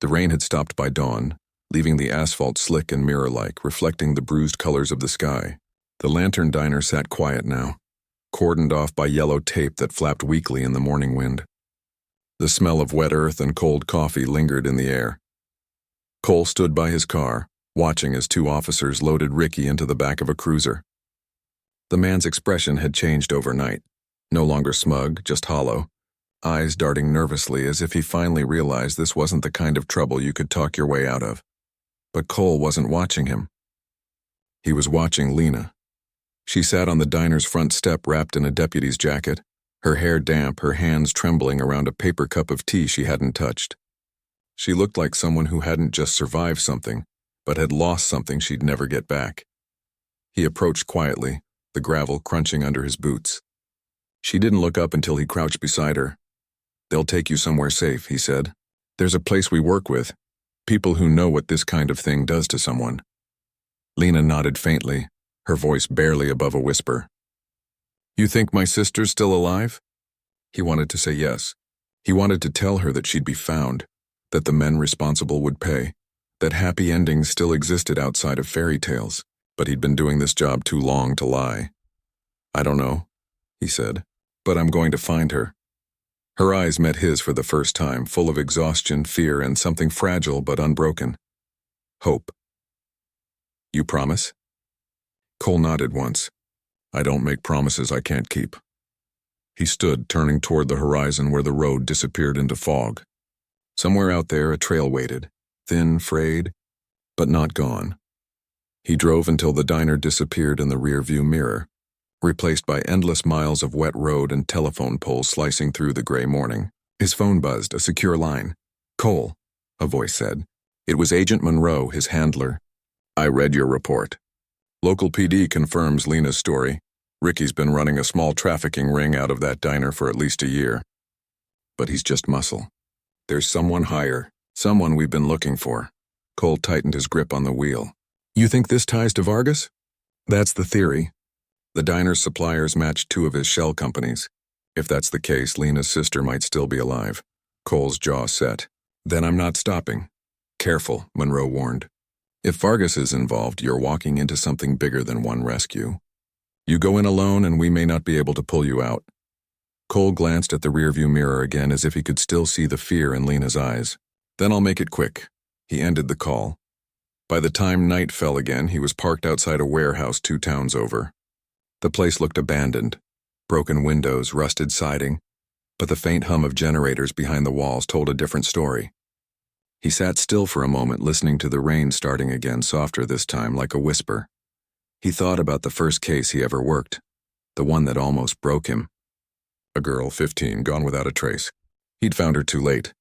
The rain had stopped by dawn, leaving the asphalt slick and mirror-like, reflecting the bruised colors of the sky. The Lantern Diner sat quiet now, cordoned off by yellow tape that flapped weakly in the morning wind. The smell of wet earth and cold coffee lingered in the air. Cole stood by his car, watching as two officers loaded Ricky into the back of a cruiser. The man's expression had changed overnight, no longer smug, just hollow, eyes darting nervously as if he finally realized this wasn't the kind of trouble you could talk your way out of. But Cole wasn't watching him. He was watching Lena. She sat on the diner's front step wrapped in a deputy's jacket, her hair damp, her hands trembling around a paper cup of tea she hadn't touched. She looked like someone who hadn't just survived something, but had lost something she'd never get back. He approached quietly, the gravel crunching under his boots. She didn't look up until he crouched beside her. "They'll take you somewhere safe," he said. "There's a place we work with. People who know what this kind of thing does to someone." Lena nodded faintly, her voice barely above a whisper. "You think my sister's still alive?" He wanted to say yes. He wanted to tell her that she'd be found, that the men responsible would pay, that happy endings still existed outside of fairy tales, but he'd been doing this job too long to lie. "I don't know," he said, "but I'm going to find her." Her eyes met his for the first time, full of exhaustion, fear, and something fragile but unbroken. Hope. "You promise?" Cole nodded once. "I don't make promises I can't keep." He stood, turning toward the horizon where the road disappeared into fog. Somewhere out there a trail waited, thin, frayed, but not gone. He drove until the diner disappeared in the rearview mirror, replaced by endless miles of wet road and telephone poles slicing through the gray morning. His phone buzzed, a secure line. "Cole," a voice said. It was Agent Monroe, his handler. "I read your report. Local PD confirms Lena's story. Ricky's been running a small trafficking ring out of that diner for at least a year. But he's just muscle. There's someone higher, someone we've been looking for." Cole tightened his grip on the wheel. "You think this ties to Vargas?" "That's the theory. The diner's suppliers matched two of his shell companies. If that's the case, Lena's sister might still be alive." Cole's jaw set. "Then I'm not stopping." "Careful," Monroe warned. "If Vargas is involved, you're walking into something bigger than one rescue. You go in alone and we may not be able to pull you out." Cole glanced at the rearview mirror again as if he could still see the fear in Lena's eyes. "Then I'll make it quick." He ended the call. By the time night fell again, he was parked outside a warehouse 2 towns over. The place looked abandoned, broken windows, rusted siding, but the faint hum of generators behind the walls told a different story. He sat still for a moment, listening to the rain starting again, softer this time, like a whisper. He thought about the first case he ever worked, the one that almost broke him. A girl, 15, gone without a trace. He'd found her too late.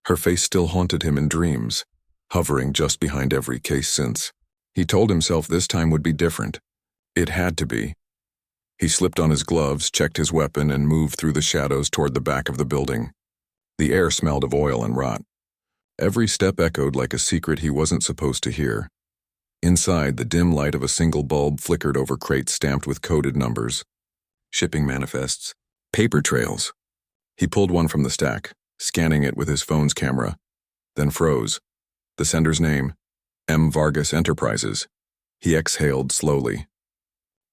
Her face still haunted him in dreams, hovering just behind every case since. He told himself this time would be different. It had to be. He slipped on his gloves, checked his weapon, and moved through the shadows toward the back of the building. The air smelled of oil and rot. Every step echoed like a secret he wasn't supposed to hear. Inside, the dim light of a single bulb flickered over crates stamped with coded numbers. Shipping manifests. Paper trails. He pulled one from the stack, scanning it with his phone's camera, then froze. The sender's name, M. Vargas Enterprises. He exhaled slowly.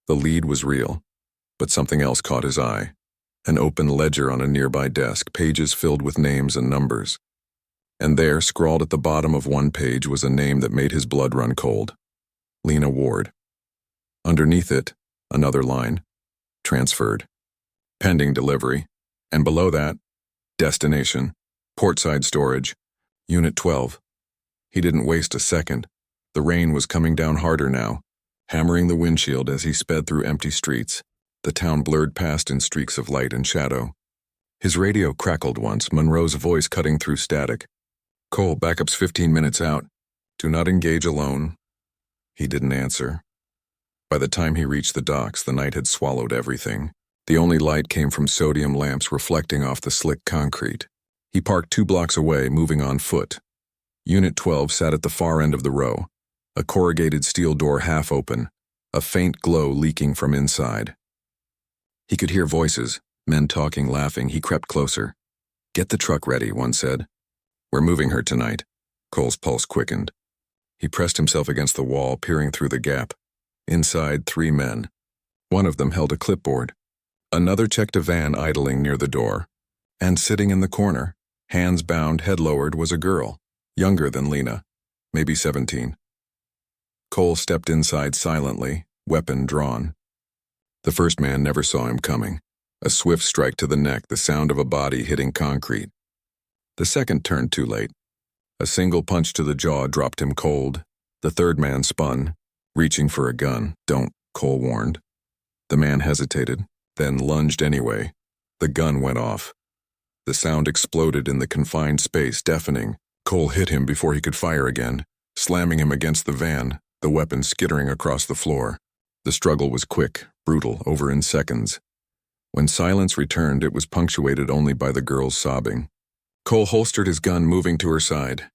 The lead was real, but something else caught his eye. An open ledger on a nearby desk, pages filled with names and numbers. And there, scrawled at the bottom of one page, was a name that made his blood run cold. Lena Ward. Underneath it, another line. Transferred. Pending delivery. And below that, destination. Portside storage. Unit 12. He didn't waste a second. The rain was coming down harder now, hammering the windshield as he sped through empty streets. The town blurred past in streaks of light and shadow. His radio crackled once, Monroe's voice cutting through static. "Cole, backup's 15 minutes out. Do not engage alone." He didn't answer. By the time he reached the docks, the night had swallowed everything. The only light came from sodium lamps reflecting off the slick concrete. He parked 2 blocks away, moving on foot. Unit 12 sat at the far end of the row, a corrugated steel door half open, a faint glow leaking from inside. He could hear voices, men talking, laughing. He crept closer. "Get the truck ready," one said. "We're moving her tonight." Cole's pulse quickened. He pressed himself against the wall, peering through the gap. Inside, 3 men. One of them held a clipboard. Another checked a van idling near the door. And sitting in the corner, hands bound, head lowered, was a girl, younger than Lena, maybe 17. Cole stepped inside silently, weapon drawn. The first man never saw him coming. A swift strike to the neck, the sound of a body hitting concrete. The second turned too late. A single punch to the jaw dropped him cold. The third man spun, reaching for a gun. "Don't," Cole warned. The man hesitated, then lunged anyway. The gun went off. The sound exploded in the confined space, deafening. Cole hit him before he could fire again, slamming him against the van, the weapon skittering across the floor. The struggle was quick, brutal, over in seconds. When silence returned, it was punctuated only by the girl's sobbing. Cole holstered his gun, moving to her side.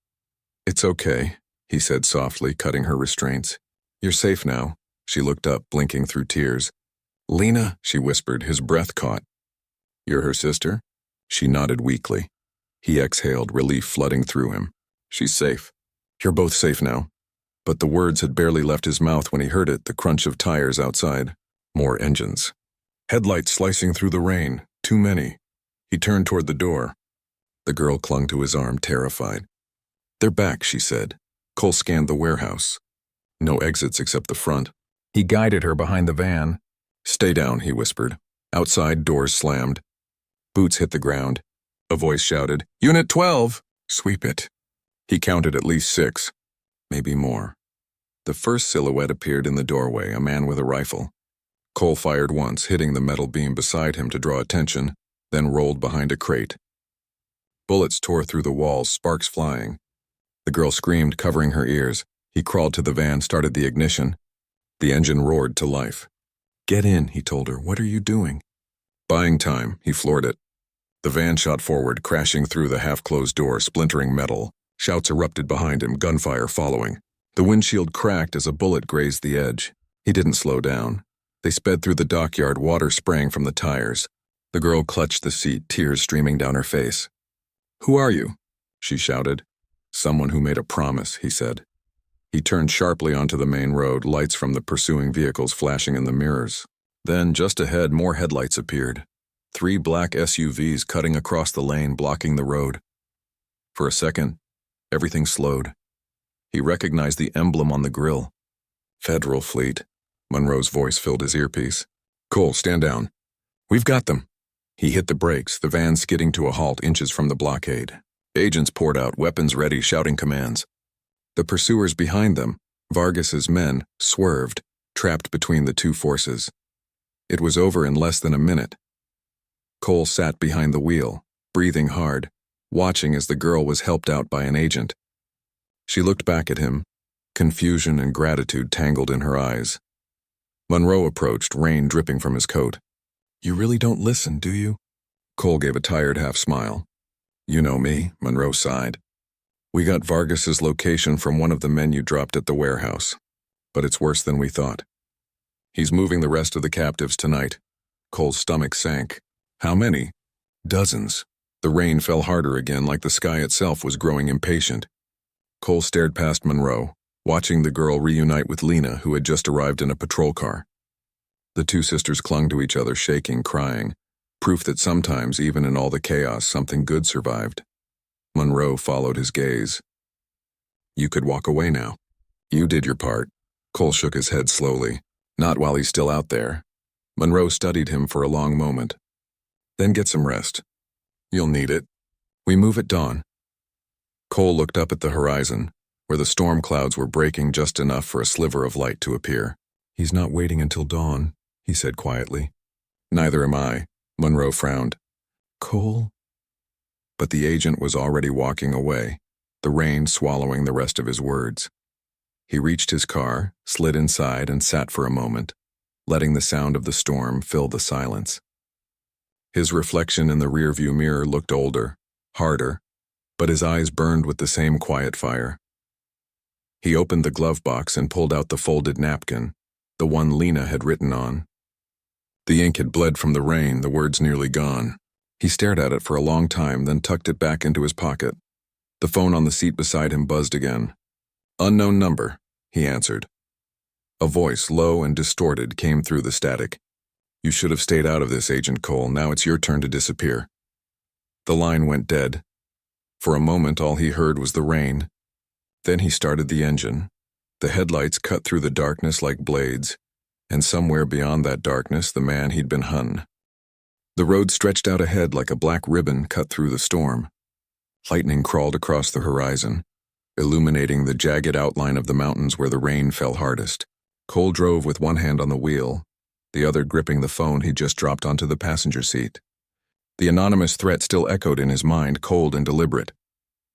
"It's okay," he said softly, cutting her restraints. "You're safe now." She looked up, blinking through tears. "Lena," she whispered, his breath caught. "You're her sister?" She nodded weakly. He exhaled, relief flooding through him. "She's safe. You're both safe now." But the words had barely left his mouth when he heard it, the crunch of tires outside. More engines. Headlights slicing through the rain. Too many. He turned toward the door. The girl clung to his arm, terrified. "They're back," she said. Cole scanned the warehouse. No exits except the front. He guided her behind the van. "Stay down," he whispered. Outside, doors slammed. Boots hit the ground. A voice shouted, "Unit 12! Sweep it." He counted at least 6. Maybe more. The first silhouette appeared in the doorway, a man with a rifle. Cole fired once, hitting the metal beam beside him to draw attention, then rolled behind a crate. Bullets tore through the walls, sparks flying. The girl screamed, covering her ears. He crawled to the van, started the ignition. The engine roared to life. "Get in," he told her. "What are you doing?" Buying time, he floored it. The van shot forward, crashing through the half-closed door, splintering metal. Shouts erupted behind him, gunfire following. The windshield cracked as a bullet grazed the edge. He didn't slow down. They sped through the dockyard, water spraying from the tires. The girl clutched the seat, tears streaming down her face. "Who are you?" she shouted. "Someone who made a promise," he said. He turned sharply onto the main road, lights from the pursuing vehicles flashing in the mirrors. Then, just ahead, more headlights appeared. 3 black SUVs cutting across the lane, blocking the road. For a second, everything slowed. He recognized the emblem on the grille. "Federal Fleet." Monroe's voice filled his earpiece. "Cole, stand down. We've got them." He hit the brakes, the van skidding to a halt inches from the blockade. Agents poured out, weapons ready, shouting commands. The pursuers behind them, Vargas's men, swerved, trapped between the two forces. It was over in less than a minute. Cole sat behind the wheel, breathing hard, watching as the girl was helped out by an agent. She looked back at him, confusion and gratitude tangled in her eyes. Monroe approached, rain dripping from his coat. "You really don't listen, do you?" Cole gave a tired half-smile. "You know me," Monroe sighed. "We got Vargas's location from one of the men you dropped at the warehouse. But it's worse than we thought. He's moving the rest of the captives tonight." Cole's stomach sank. "How many?" "Dozens." The rain fell harder again, like the sky itself was growing impatient. Cole stared past Monroe, watching the girl reunite with Lena, who had just arrived in a patrol car. The two sisters clung to each other, shaking, crying, proof that sometimes, even in all the chaos, something good survived. Monroe followed his gaze. "You could walk away now. You did your part." Cole shook his head slowly. "Not while he's still out there." Monroe studied him for a long moment. "Then get some rest. You'll need it. We move at dawn." Cole looked up at the horizon, where the storm clouds were breaking just enough for a sliver of light to appear. "He's not waiting until dawn," he said quietly. "Neither am I," Monroe frowned. "Cole?" But the agent was already walking away, the rain swallowing the rest of his words. He reached his car, slid inside, and sat for a moment, letting the sound of the storm fill the silence. His reflection in the rearview mirror looked older, harder, but his eyes burned with the same quiet fire. He opened the glove box and pulled out the folded napkin, the one Lena had written on. The ink had bled from the rain, the words nearly gone. He stared at it for a long time, then tucked it back into his pocket. The phone on the seat beside him buzzed again. "Unknown number," he answered. A voice, low and distorted, came through the static. "You should have stayed out of this, Agent Cole. Now it's your turn to disappear." The line went dead. For a moment, all he heard was the rain. Then he started the engine. The headlights cut through the darkness like blades, and somewhere beyond that darkness, the man he'd been hunting. The road stretched out ahead like a black ribbon cut through the storm. Lightning crawled across the horizon, illuminating the jagged outline of the mountains where the rain fell hardest. Cole drove with one hand on the wheel, the other gripping the phone he'd just dropped onto the passenger seat. The anonymous threat still echoed in his mind, cold and deliberate.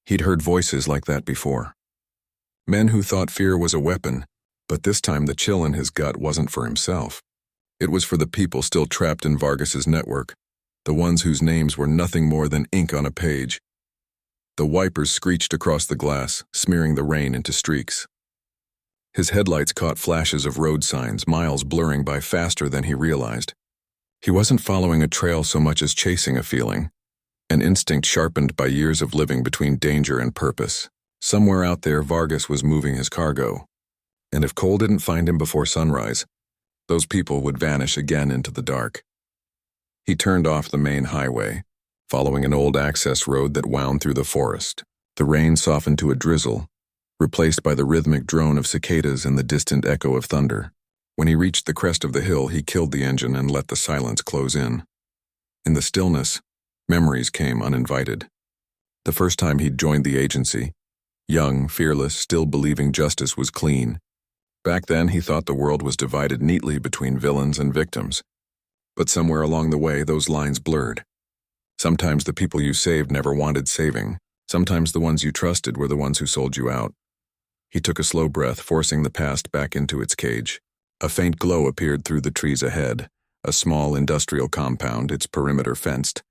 He'd heard voices like that before. Men who thought fear was a weapon, but this time the chill in his gut wasn't for himself. It was for the people still trapped in Vargas's network, the ones whose names were nothing more than ink on a page. The wipers screeched across the glass, smearing the rain into streaks. His headlights caught flashes of road signs, miles blurring by faster than he realized. He wasn't following a trail so much as chasing a feeling, an instinct sharpened by years of living between danger and purpose. Somewhere out there, Vargas was moving his cargo. And if Cole didn't find him before sunrise, those people would vanish again into the dark. He turned off the main highway, following an old access road that wound through the forest. The rain softened to a drizzle, replaced by the rhythmic drone of cicadas and the distant echo of thunder. When he reached the crest of the hill, he killed the engine and let the silence close in. In the stillness, memories came uninvited. The first time he'd joined the agency, young, fearless, still believing justice was clean. Back then, he thought the world was divided neatly between villains and victims. But somewhere along the way, those lines blurred. Sometimes the people you saved never wanted saving. Sometimes the ones you trusted were the ones who sold you out. He took a slow breath, forcing the past back into its cage. A faint glow appeared through the trees ahead, a small industrial compound, its perimeter fenced,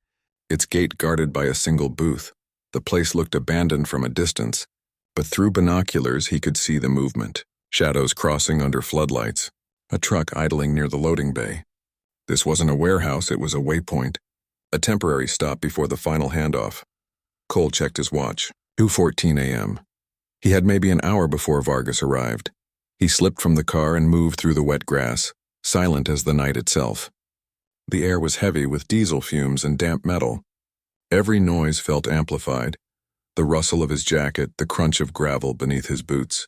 its gate guarded by a single booth. The place looked abandoned from a distance, but through binoculars he could see the movement. Shadows crossing under floodlights, a truck idling near the loading bay. This wasn't a warehouse, it was a waypoint, a temporary stop before the final handoff. Cole checked his watch. 2:14 a.m. He had maybe an hour before Vargas arrived. He slipped from the car and moved through the wet grass, silent as the night itself. The air was heavy with diesel fumes and damp metal. Every noise felt amplified, the rustle of his jacket, the crunch of gravel beneath his boots.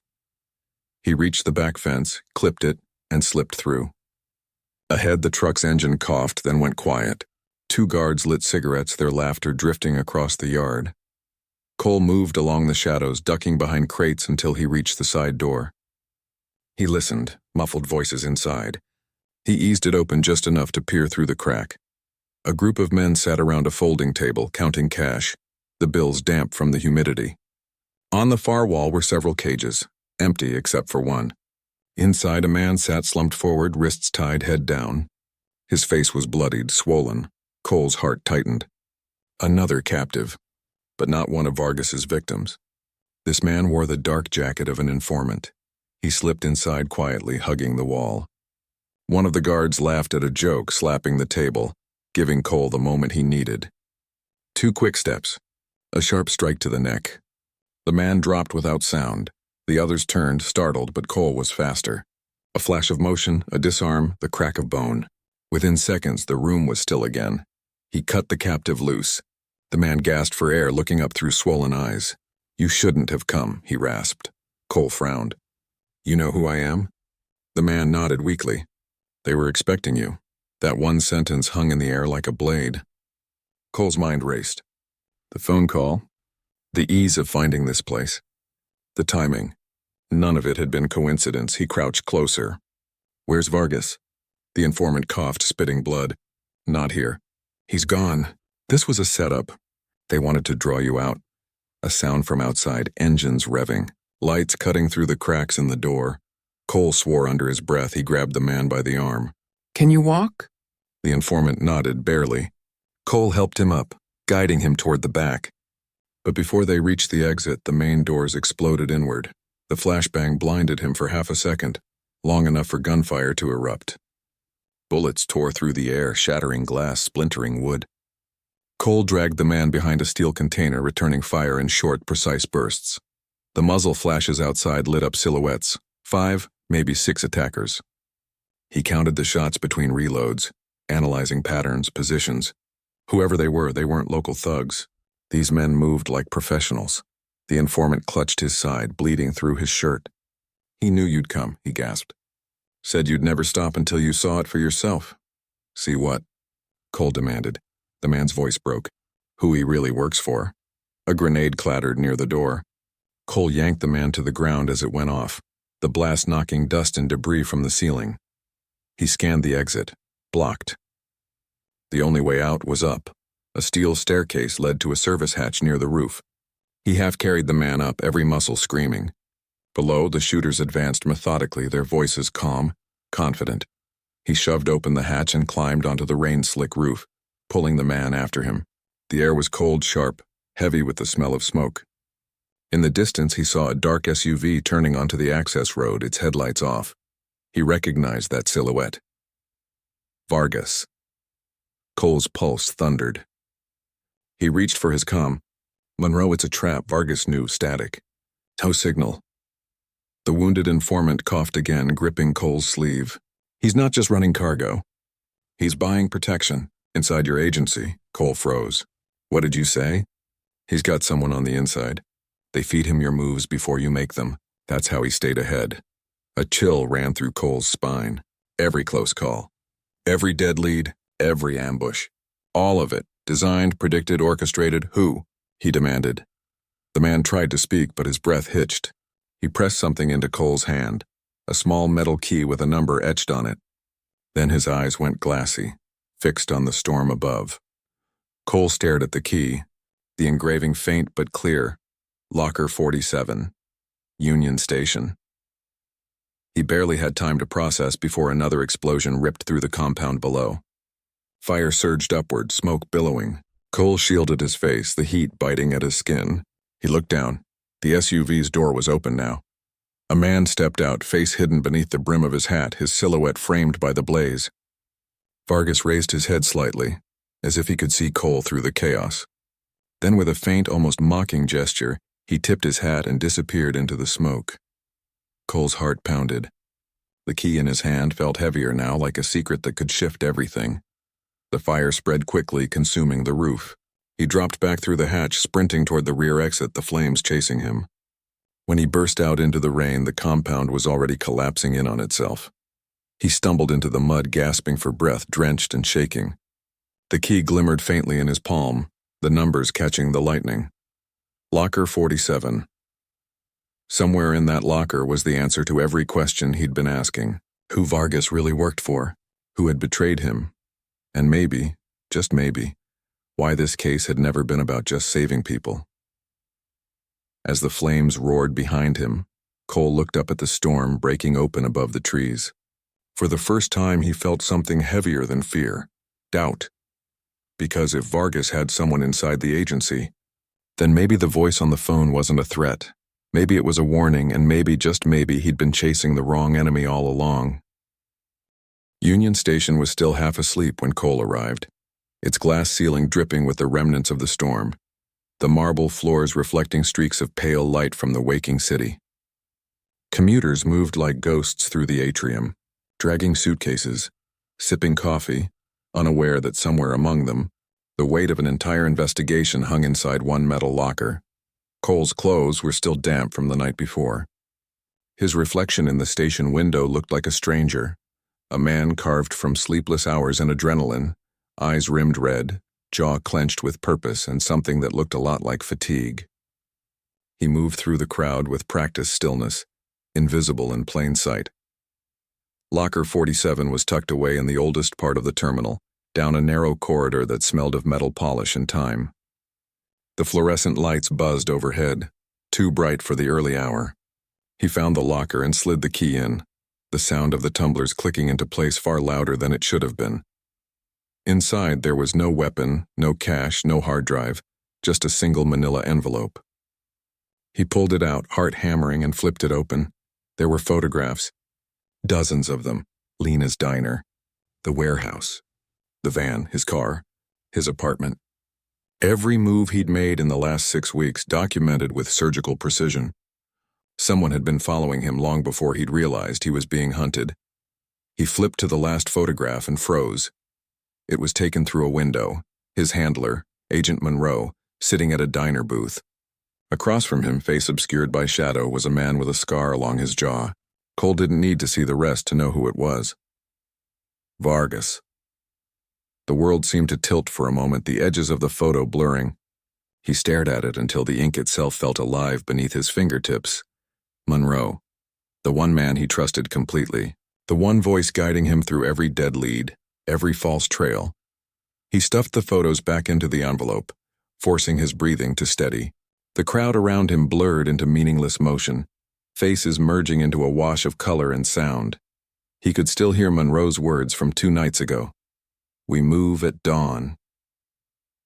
He reached the back fence, clipped it, and slipped through. Ahead, the truck's engine coughed, then went quiet. Two guards lit cigarettes, their laughter drifting across the yard. Cole moved along the shadows, ducking behind crates until he reached the side door. He listened, muffled voices inside. He eased it open just enough to peer through the crack. A group of men sat around a folding table, counting cash, the bills damp from the humidity. On the far wall were several cages, empty except for one. Inside, a man sat slumped forward, wrists tied, head down. His face was bloodied, swollen. Cole's heart tightened. Another captive, but not one of Vargas's victims. This man wore the dark jacket of an informant. He slipped inside quietly, hugging the wall. One of the guards laughed at a joke, slapping the table, giving Cole the moment he needed. 2 quick steps, a sharp strike to the neck. The man dropped without sound. The others turned, startled, but Cole was faster. A flash of motion, a disarm, the crack of bone. Within seconds, the room was still again. He cut the captive loose. The man gasped for air, looking up through swollen eyes. "You shouldn't have come," he rasped. Cole frowned. "You know who I am?" The man nodded weakly. "They were expecting you." That one sentence hung in the air like a blade. Cole's mind raced. The phone call, the ease of finding this place, the timing. None of it had been coincidence. He crouched closer. "Where's Vargas?" The informant coughed, spitting blood. "Not here. He's gone." This was a setup. They wanted to draw you out. A sound from outside, engines revving, lights cutting through the cracks in the door. Cole swore under his breath. He grabbed the man by the arm. "Can you walk?" The informant nodded, barely. Cole helped him up, guiding him toward the back. But before they reached the exit, the main doors exploded inward. The flashbang blinded him for half a second, long enough for gunfire to erupt. Bullets tore through the air, shattering glass, splintering wood. Cole dragged the man behind a steel container, returning fire in short, precise bursts. The muzzle flashes outside lit up silhouettes. 5, maybe 6 attackers. He counted the shots between reloads, analyzing patterns, positions. Whoever they weren't local thugs. These men moved like professionals. The informant clutched his side, bleeding through his shirt. He knew you'd come, he gasped. Said you'd never stop until you saw it for yourself. See what? Cole demanded. The man's voice broke. Who he really works for. A grenade clattered near the door. Cole yanked the man to the ground as it went off, the blast knocking dust and debris from the ceiling. He scanned the exit. Blocked. The only way out was up. A steel staircase led to a service hatch near the roof. He half-carried the man up, every muscle screaming. Below, the shooters advanced methodically, their voices calm, confident. He shoved open the hatch and climbed onto the rain-slick roof, pulling the man after him. The air was cold, sharp, heavy with the smell of smoke. In the distance, he saw a dark SUV turning onto the access road, its headlights off. He recognized that silhouette. Vargas. Cole's pulse thundered. He reached for his comm. Monroe, it's a trap, Vargas knew, static. Tow signal. The wounded informant coughed again, gripping Cole's sleeve. He's not just running cargo. He's buying protection. Inside your agency. Cole froze. What did you say? He's got someone on the inside. They feed him your moves before you make them. That's how he stayed ahead. A chill ran through Cole's spine. Every close call. Every dead lead. Every ambush. All of it. Designed, predicted, orchestrated. Who? He demanded. The man tried to speak, but his breath hitched. He pressed something into Cole's hand, a small metal key with a number etched on it. Then his eyes went glassy, fixed on the storm above. Cole stared at the key, the engraving faint but clear. Locker 47. Union Station. He barely had time to process before another explosion ripped through the compound below. Fire surged upward, smoke billowing. Cole shielded his face, the heat biting at his skin. He looked down. The SUV's door was open now. A man stepped out, face hidden beneath the brim of his hat, his silhouette framed by the blaze. Vargas raised his head slightly, as if he could see Cole through the chaos. Then with a faint, almost mocking gesture, he tipped his hat and disappeared into the smoke. Cole's heart pounded. The key in his hand felt heavier now, like a secret that could shift everything. The fire spread quickly, consuming the roof. He dropped back through the hatch, sprinting toward the rear exit, the flames chasing him. When he burst out into the rain, the compound was already collapsing in on itself. He stumbled into the mud, gasping for breath, drenched and shaking. The key glimmered faintly in his palm, the numbers catching the lightning. Locker 47. Somewhere in that locker was the answer to every question he'd been asking. Who Vargas really worked for, who had betrayed him, and maybe, just maybe, why this case had never been about just saving people. As the flames roared behind him, Cole looked up at the storm breaking open above the trees. For the first time, he felt something heavier than fear, doubt. Because if Vargas had someone inside the agency, then maybe the voice on the phone wasn't a threat. Maybe it was a warning, and maybe, just maybe, he'd been chasing the wrong enemy all along. Union Station was still half asleep when Cole arrived, its glass ceiling dripping with the remnants of the storm, the marble floors reflecting streaks of pale light from the waking city. Commuters moved like ghosts through the atrium, dragging suitcases, sipping coffee, unaware that somewhere among them, the weight of an entire investigation hung inside one metal locker. Cole's clothes were still damp from the night before. His reflection in the station window looked like a stranger, a man carved from sleepless hours and adrenaline, eyes rimmed red, jaw clenched with purpose and something that looked a lot like fatigue. He moved through the crowd with practiced stillness, invisible in plain sight. Locker 47 was tucked away in the oldest part of the terminal, down a narrow corridor that smelled of metal polish and time. The fluorescent lights buzzed overhead, too bright for the early hour. He found the locker and slid the key in, the sound of the tumblers clicking into place far louder than it should have been. Inside, there was no weapon, no cash, no hard drive, just a single manila envelope. He pulled it out, heart hammering, and flipped it open. There were photographs, dozens of them. Lena's diner, the warehouse, the van, his car, his apartment. Every move he'd made in the last 6 weeks documented with surgical precision. Someone had been following him long before he'd realized he was being hunted. He flipped to the last photograph and froze. It was taken through a window, his handler, Agent Monroe, sitting at a diner booth. Across from him, face obscured by shadow, was a man with a scar along his jaw. Cole didn't need to see the rest to know who it was. Vargas. The world seemed to tilt for a moment, the edges of the photo blurring. He stared at it until the ink itself felt alive beneath his fingertips. Monroe. The one man he trusted completely. The one voice guiding him through every dead lead, every false trail. He stuffed the photos back into the envelope, forcing his breathing to steady. The crowd around him blurred into meaningless motion, faces merging into a wash of color and sound. He could still hear Monroe's words from 2 nights ago. "We move at dawn."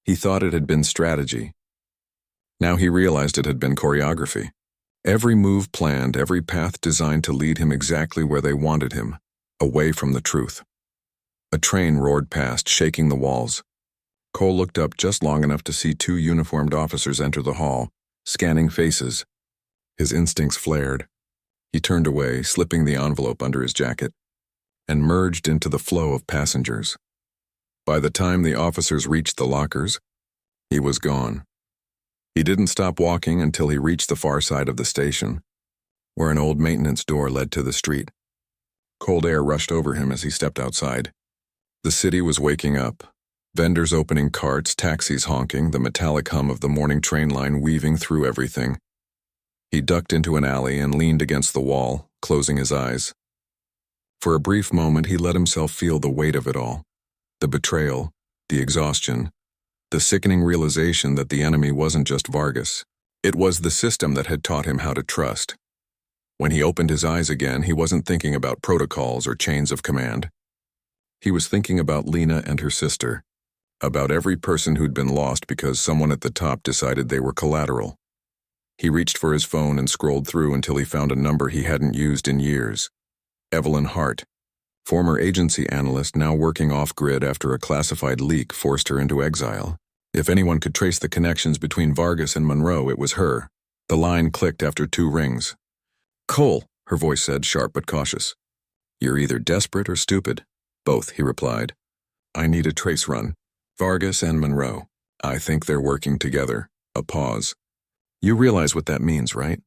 He thought it had been strategy. Now he realized it had been choreography. Every move planned, every path designed to lead him exactly where they wanted him, away from the truth. A train roared past, shaking the walls. Cole looked up just long enough to see 2 uniformed officers enter the hall, scanning faces. His instincts flared. He turned away, slipping the envelope under his jacket, and merged into the flow of passengers. By the time the officers reached the lockers, he was gone. He didn't stop walking until he reached the far side of the station, where an old maintenance door led to the street. Cold air rushed over him as he stepped outside. The city was waking up. Vendors opening carts, taxis honking, the metallic hum of the morning train line weaving through everything. He ducked into an alley and leaned against the wall, closing his eyes. For a brief moment, he let himself feel the weight of it all. The betrayal, the exhaustion, the sickening realization that the enemy wasn't just Vargas. It was the system that had taught him how to trust. When he opened his eyes again, he wasn't thinking about protocols or chains of command. He was thinking about Lena and her sister, about every person who'd been lost because someone at the top decided they were collateral. He reached for his phone and scrolled through until he found a number he hadn't used in years. Evelyn Hart, former agency analyst now working off-grid after a classified leak forced her into exile. If anyone could trace the connections between Vargas and Monroe, it was her. The line clicked after 2 rings. "Cole," her voice said, sharp but cautious. "You're either desperate or stupid." "Both," he replied. "I need a trace run. Vargas and Monroe. I think they're working together." A pause. "You realize what that means, right?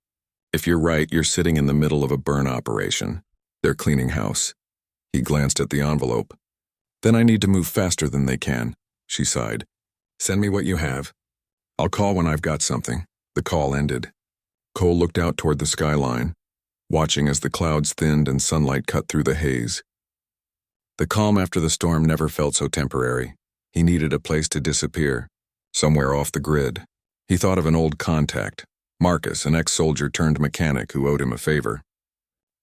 If you're right, you're sitting in the middle of a burn operation. They're cleaning house." He glanced at the envelope. "Then I need to move faster than they can," she sighed. "Send me what you have. I'll call when I've got something." The call ended. Cole looked out toward the skyline, watching as the clouds thinned and sunlight cut through the haze. The calm after the storm never felt so temporary. He needed a place to disappear, somewhere off the grid. He thought of an old contact, Marcus, an ex-soldier turned mechanic who owed him a favor.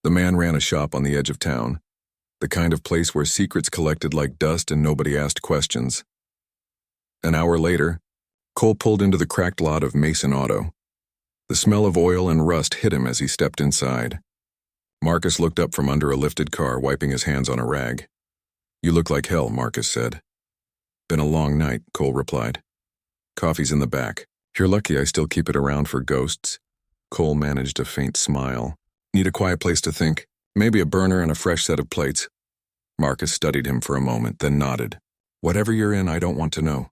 The man ran a shop on the edge of town, the kind of place where secrets collected like dust and nobody asked questions. An hour later, Cole pulled into the cracked lot of Mason Auto. The smell of oil and rust hit him as he stepped inside. Marcus looked up from under a lifted car, wiping his hands on a rag. "You look like hell," Marcus said. "Been a long night," Cole replied. "Coffee's in the back. You're lucky I still keep it around for ghosts." Cole managed a faint smile. "Need a quiet place to think. Maybe a burner and a fresh set of plates." Marcus studied him for a moment, then nodded. "Whatever you're in, I don't want to know.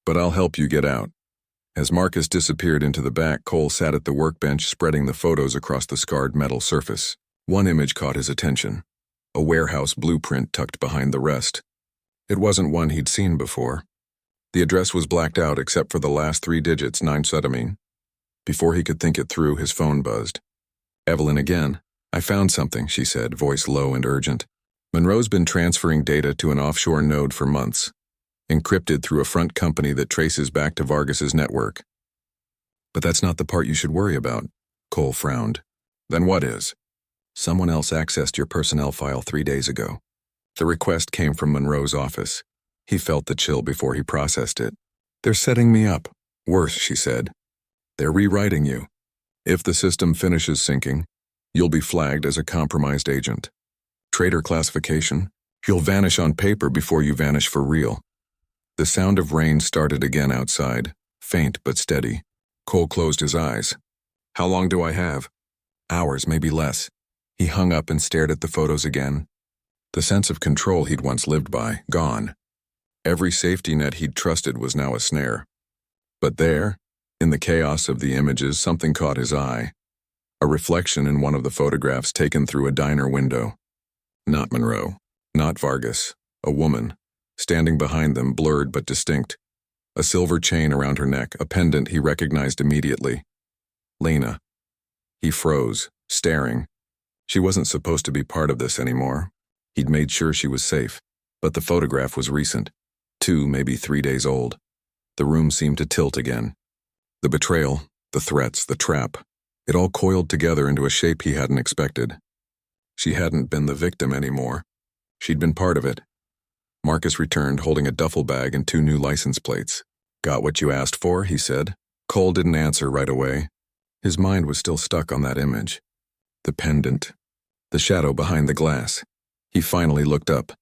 But I'll help you get out." As Marcus disappeared into the back, Cole sat at the workbench, spreading the photos across the scarred metal surface. One image caught his attention, a warehouse blueprint tucked behind the rest. It wasn't one he'd seen before. The address was blacked out except for the last 3 digits, 9-cetamine. Before he could think it through, his phone buzzed. "Evelyn again. I found something," she said, voice low and urgent. "Monroe's been transferring data to an offshore node for months, encrypted through a front company that traces back to Vargas's network." "But that's not the part you should worry about," Cole frowned. "Then what is?" "Someone else accessed your personnel file 3 days ago." The request came from Monroe's office. He felt the chill before he processed it. "They're setting me up." "Worse," she said. "They're rewriting you. If the system finishes syncing, you'll be flagged as a compromised agent. Traitor classification. You'll vanish on paper before you vanish for real." The sound of rain started again outside, faint but steady. Cole closed his eyes. How long do I have? Hours, maybe less. He hung up and stared at the photos again. The sense of control he'd once lived by, gone. Every safety net he'd trusted was now a snare. But there, in the chaos of the images, something caught his eye. A reflection in one of the photographs taken through a diner window. Not Monroe, not Vargas, a woman, standing behind them, blurred but distinct. A silver chain around her neck, a pendant he recognized immediately. Lena. He froze, staring. She wasn't supposed to be part of this anymore. He'd made sure she was safe, but the photograph was recent. 2, maybe 3 days old. The room seemed to tilt again. The betrayal, the threats, the trap, it all coiled together into a shape he hadn't expected. She hadn't been the victim anymore. She'd been part of it. Marcus returned, holding a duffel bag and 2 new license plates. Got what you asked for, he said. Cole didn't answer right away. His mind was still stuck on that image. The pendant. The shadow behind the glass. He finally looked up.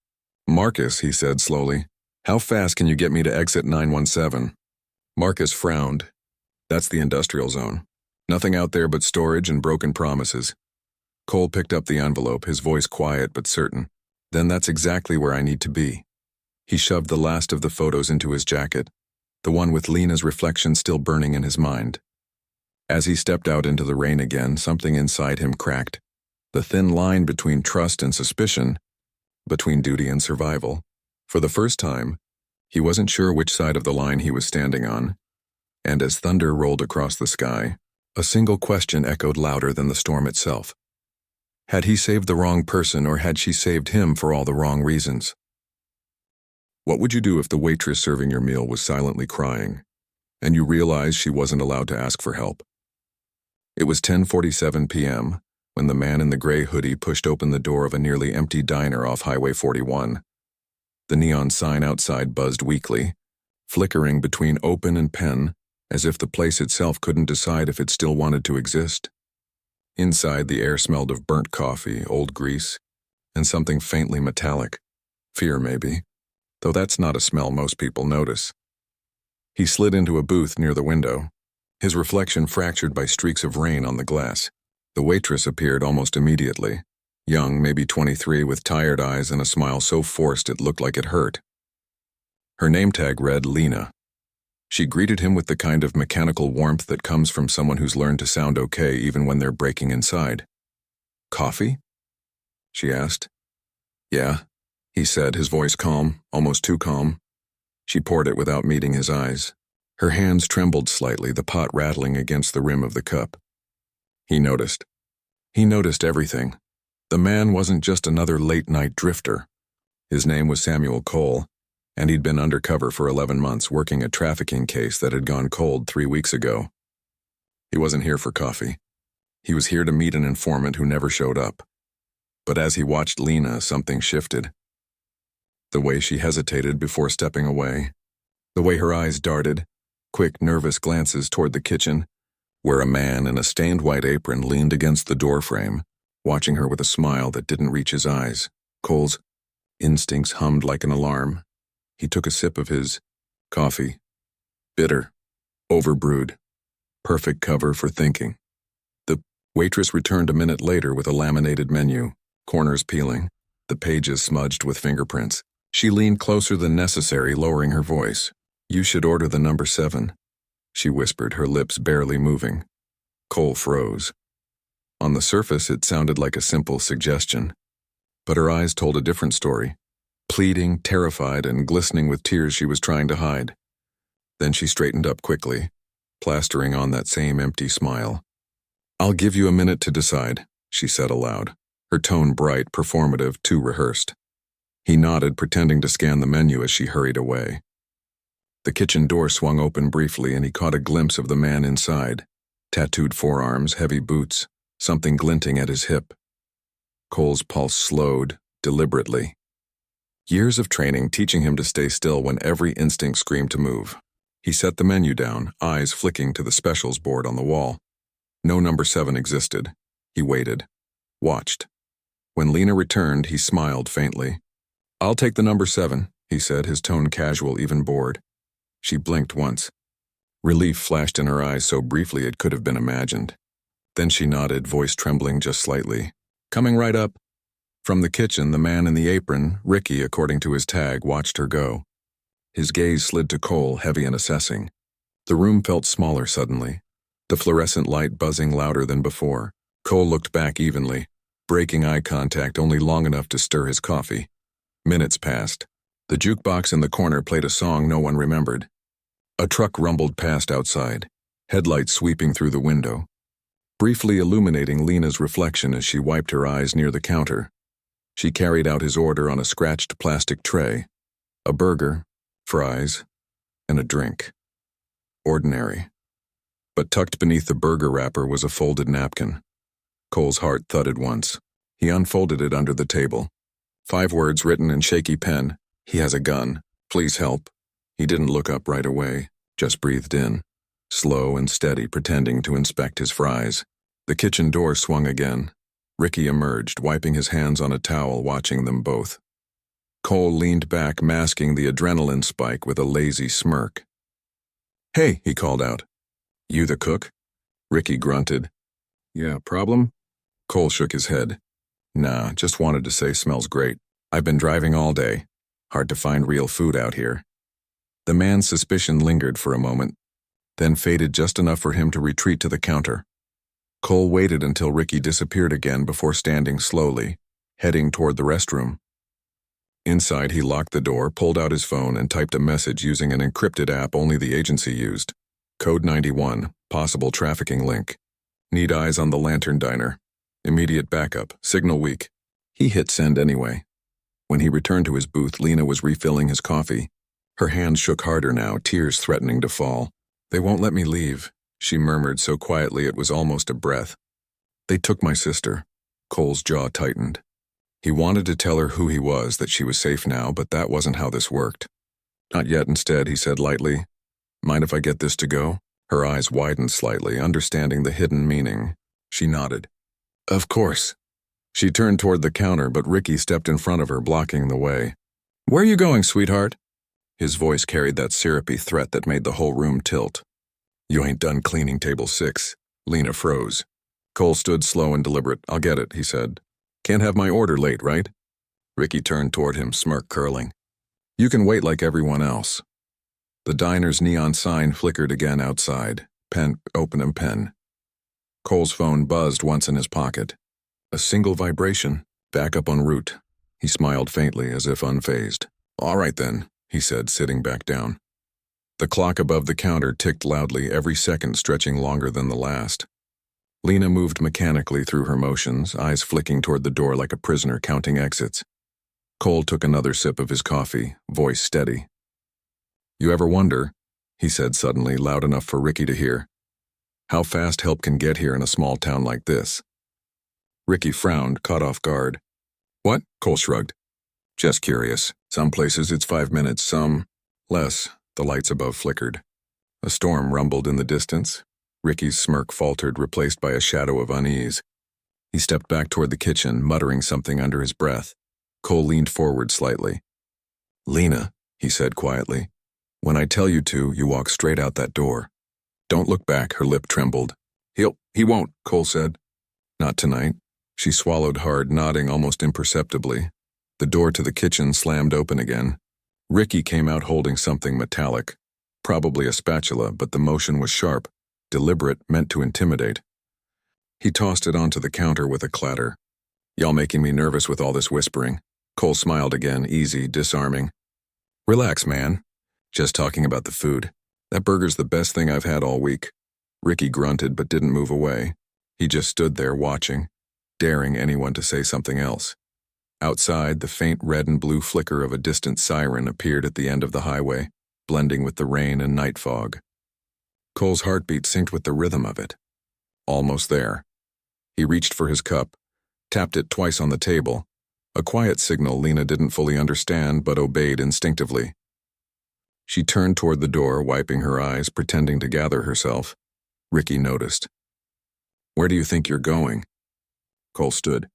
Marcus, he said slowly, how fast can you get me to exit 917? Marcus frowned. That's the industrial zone. Nothing out there but storage and broken promises. Cole picked up the envelope, his voice quiet but certain. Then that's exactly where I need to be. He shoved the last of the photos into his jacket, the one with Lena's reflection still burning in his mind. As he stepped out into the rain again, something inside him cracked. The thin line between trust and suspicion, between duty and survival. For the first time, he wasn't sure which side of the line he was standing on. And as thunder rolled across the sky, a single question echoed louder than the storm itself. Had he saved the wrong person, or had she saved him for all the wrong reasons? What would you do if the waitress serving your meal was silently crying, and you realized she wasn't allowed to ask for help? It was 10:47 p.m. when the man in the gray hoodie pushed open the door of a nearly empty diner off Highway 41. The neon sign outside buzzed weakly, flickering between open and pen, as if the place itself couldn't decide if it still wanted to exist. Inside, the air smelled of burnt coffee, old grease, and something faintly metallic. Fear, maybe, though that's not a smell most people notice. He slid into a booth near the window, his reflection fractured by streaks of rain on the glass. The waitress appeared almost immediately, young, maybe 23, with tired eyes and a smile so forced it looked like it hurt. Her name tag read Lena. She greeted him with the kind of mechanical warmth that comes from someone who's learned to sound okay even when they're breaking inside. Coffee? She asked. Yeah, he said, his voice calm, almost too calm. She poured it without meeting his eyes. Her hands trembled slightly, the pot rattling against the rim of the cup. He noticed. He noticed everything. The man wasn't just another late-night drifter. His name was Samuel Cole, and he'd been undercover for 11 months working a trafficking case that had gone cold 3 weeks ago. He wasn't here for coffee. He was here to meet an informant who never showed up. But as he watched Lena, something shifted. The way she hesitated before stepping away, the way her eyes darted, quick, nervous glances toward the kitchen, where a man in a stained white apron leaned against the doorframe, watching her with a smile that didn't reach his eyes. Cole's instincts hummed like an alarm. He took a sip of his coffee. Bitter, overbrewed, perfect cover for thinking. The waitress returned a minute later with a laminated menu, corners peeling, the pages smudged with fingerprints. She leaned closer than necessary, lowering her voice. You should order the number 7, she whispered, her lips barely moving. Cole froze. On the surface, it sounded like a simple suggestion, but her eyes told a different story. Pleading, terrified, and glistening with tears she was trying to hide. Then she straightened up quickly, plastering on that same empty smile. I'll give you a minute to decide, she said aloud, her tone bright, performative, too rehearsed. He nodded, pretending to scan the menu as she hurried away. The kitchen door swung open briefly, and he caught a glimpse of the man inside. Tattooed forearms, heavy boots, something glinting at his hip. Cole's pulse slowed, deliberately. Years of training teaching him to stay still when every instinct screamed to move. He set the menu down, eyes flicking to the specials board on the wall. No number 7 existed. He waited, watched. When Lena returned, he smiled faintly. I'll take the number 7, he said, his tone casual, even bored. She blinked once. Relief flashed in her eyes so briefly it could have been imagined. Then she nodded, voice trembling just slightly. Coming right up. From the kitchen, the man in the apron, Ricky according to his tag, watched her go. His gaze slid to Cole, heavy and assessing. The room felt smaller suddenly, the fluorescent light buzzing louder than before. Cole looked back evenly, breaking eye contact only long enough to stir his coffee. Minutes passed. The jukebox in the corner played a song no one remembered. A truck rumbled past outside, headlights sweeping through the window, briefly illuminating Lena's reflection as she wiped her eyes near the counter. She carried out his order on a scratched plastic tray. A burger, fries, and a drink. Ordinary. But tucked beneath the burger wrapper was a folded napkin. Cole's heart thudded once. He unfolded it under the table. 5 words written in shaky pen. He has a gun. Please help. He didn't look up right away, just breathed in, slow and steady, pretending to inspect his fries. The kitchen door swung again. Ricky emerged, wiping his hands on a towel, watching them both. Cole leaned back, masking the adrenaline spike with a lazy smirk. Hey, he called out. You the cook? Ricky grunted. Yeah, problem? Cole shook his head. Nah, just wanted to say smells great. I've been driving all day. Hard to find real food out here. The man's suspicion lingered for a moment, then faded just enough for him to retreat to the counter. Cole waited until Ricky disappeared again before standing slowly, heading toward the restroom. Inside, he locked the door, pulled out his phone, and typed a message using an encrypted app only the agency used. Code 91, possible trafficking link. Need eyes on the Lantern Diner. Immediate backup, signal weak. He hit send anyway. When he returned to his booth, Lena was refilling his coffee. Her hands shook harder now, tears threatening to fall. They won't let me leave, she murmured so quietly it was almost a breath. They took my sister. Cole's jaw tightened. He wanted to tell her who he was, that she was safe now, but that wasn't how this worked. Not yet. Instead, he said lightly, mind if I get this to go? Her eyes widened slightly, understanding the hidden meaning. She nodded. Of course. She turned toward the counter, but Ricky stepped in front of her, blocking the way. Where are you going, sweetheart? His voice carried that syrupy threat that made the whole room tilt. You ain't done cleaning table 6. Lena froze. Cole stood slow and deliberate. I'll get it, he said. Can't have my order late, right? Ricky turned toward him, smirk curling. You can wait like everyone else. The diner's neon sign flickered again outside. Pen, open and pen. Cole's phone buzzed once in his pocket. A single vibration, back up en route. He smiled faintly, as if unfazed. All right then, he said, sitting back down. The clock above the counter ticked loudly, every second stretching longer than the last. Lena moved mechanically through her motions, eyes flicking toward the door like a prisoner counting exits. Cole took another sip of his coffee, voice steady. You ever wonder, he said suddenly, loud enough for Ricky to hear, how fast help can get here in a small town like this? Ricky frowned, caught off guard. What? Cole shrugged. Just curious. Some places it's 5 minutes, some less. The lights above flickered. A storm rumbled in the distance. Ricky's smirk faltered, replaced by a shadow of unease. He stepped back toward the kitchen, muttering something under his breath. Cole leaned forward slightly. Lena, he said quietly, when I tell you to, you walk straight out that door. Don't look back, her lip trembled. He won't, Cole said. Not tonight. She swallowed hard, nodding almost imperceptibly. The door to the kitchen slammed open again. Ricky came out holding something metallic. Probably a spatula, but the motion was sharp, deliberate, meant to intimidate. He tossed it onto the counter with a clatter. Y'all making me nervous with all this whispering. Cole smiled again, easy, disarming. Relax, man. Just talking about the food. That burger's the best thing I've had all week. Ricky grunted but didn't move away. He just stood there watching, daring anyone to say something else. Outside, the faint red and blue flicker of a distant siren appeared at the end of the highway, blending with the rain and night fog. Cole's heartbeat synced with the rhythm of it. Almost there. He reached for his cup, tapped it twice on the table, a quiet signal Lena didn't fully understand but obeyed instinctively. She turned toward the door, wiping her eyes, pretending to gather herself. Ricky noticed. Where do you think you're going? Cole stood.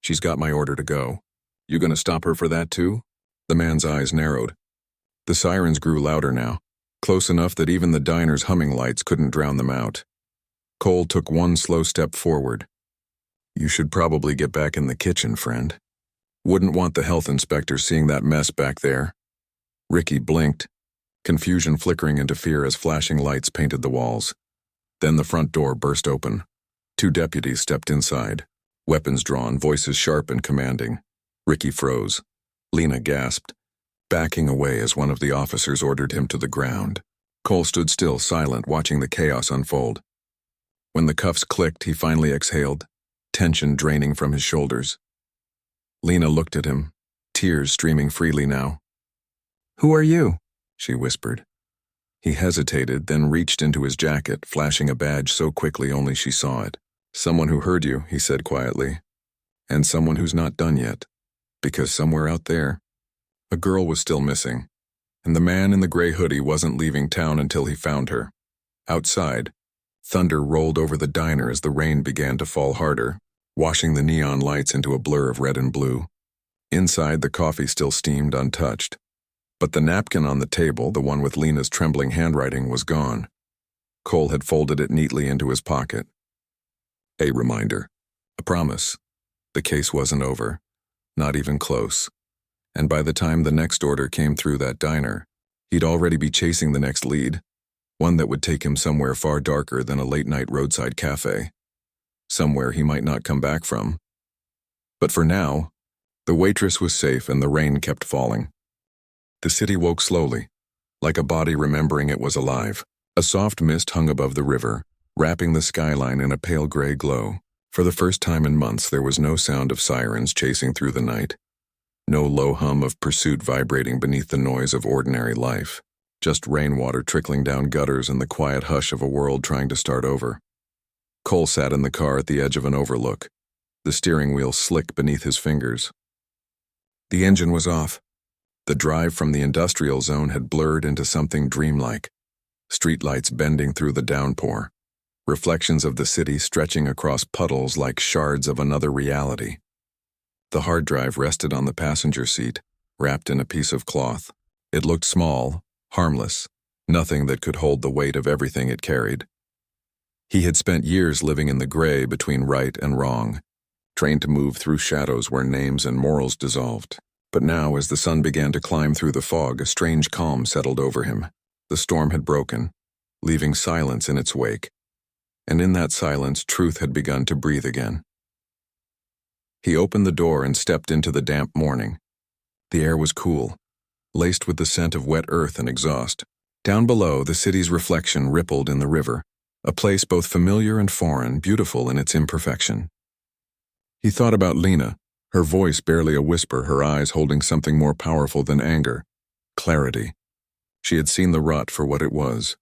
She's got my order to go. You gonna stop her for that too? The man's eyes narrowed. The sirens grew louder now, close enough that even the diner's humming lights couldn't drown them out. Cole took one slow step forward. You should probably get back in the kitchen, friend. Wouldn't want the health inspector seeing that mess back there. Ricky blinked, confusion flickering into fear as flashing lights painted the walls. Then the front door burst open. 2 deputies stepped inside, weapons drawn, voices sharp and commanding. Ricky froze. Lena gasped, backing away as one of the officers ordered him to the ground. Cole stood still, silent, watching the chaos unfold. When the cuffs clicked, he finally exhaled, tension draining from his shoulders. Lena looked at him, tears streaming freely now. "Who are you?" she whispered. He hesitated, then reached into his jacket, flashing a badge so quickly only she saw it. "Someone who heard you," he said quietly. "And someone who's not done yet. Because somewhere out there, a girl was still missing. And the man in the gray hoodie wasn't leaving town until he found her." Outside, thunder rolled over the diner as the rain began to fall harder, washing the neon lights into a blur of red and blue. Inside, the coffee still steamed untouched. But the napkin on the table, the one with Lena's trembling handwriting, was gone. Cole had folded it neatly into his pocket. A reminder. A promise. The case wasn't over. Not even close. And by the time the next order came through that diner, he'd already be chasing the next lead, one that would take him somewhere far darker than a late-night roadside cafe. Somewhere he might not come back from. But for now, the waitress was safe and the rain kept falling. The city woke slowly, like a body remembering it was alive. A soft mist hung above the river, wrapping the skyline in a pale gray glow. For the first time in months, there was no sound of sirens chasing through the night. No low hum of pursuit vibrating beneath the noise of ordinary life. Just rainwater trickling down gutters and the quiet hush of a world trying to start over. Cole sat in the car at the edge of an overlook, the steering wheel slick beneath his fingers. The engine was off. The drive from the industrial zone had blurred into something dreamlike. Streetlights bending through the downpour. Reflections of the city stretching across puddles like shards of another reality. The hard drive rested on the passenger seat, wrapped in a piece of cloth. It looked small, harmless, nothing that could hold the weight of everything it carried. He had spent years living in the gray between right and wrong, trained to move through shadows where names and morals dissolved. But now, as the sun began to climb through the fog, a strange calm settled over him. The storm had broken, leaving silence in its wake. And in that silence, truth had begun to breathe again. He opened the door and stepped into the damp morning. The air was cool, laced with the scent of wet earth and exhaust. Down below, the city's reflection rippled in the river, a place both familiar and foreign, beautiful in its imperfection. He thought about Lena, her voice barely a whisper, her eyes holding something more powerful than anger. Clarity. She had seen the rot for what it was,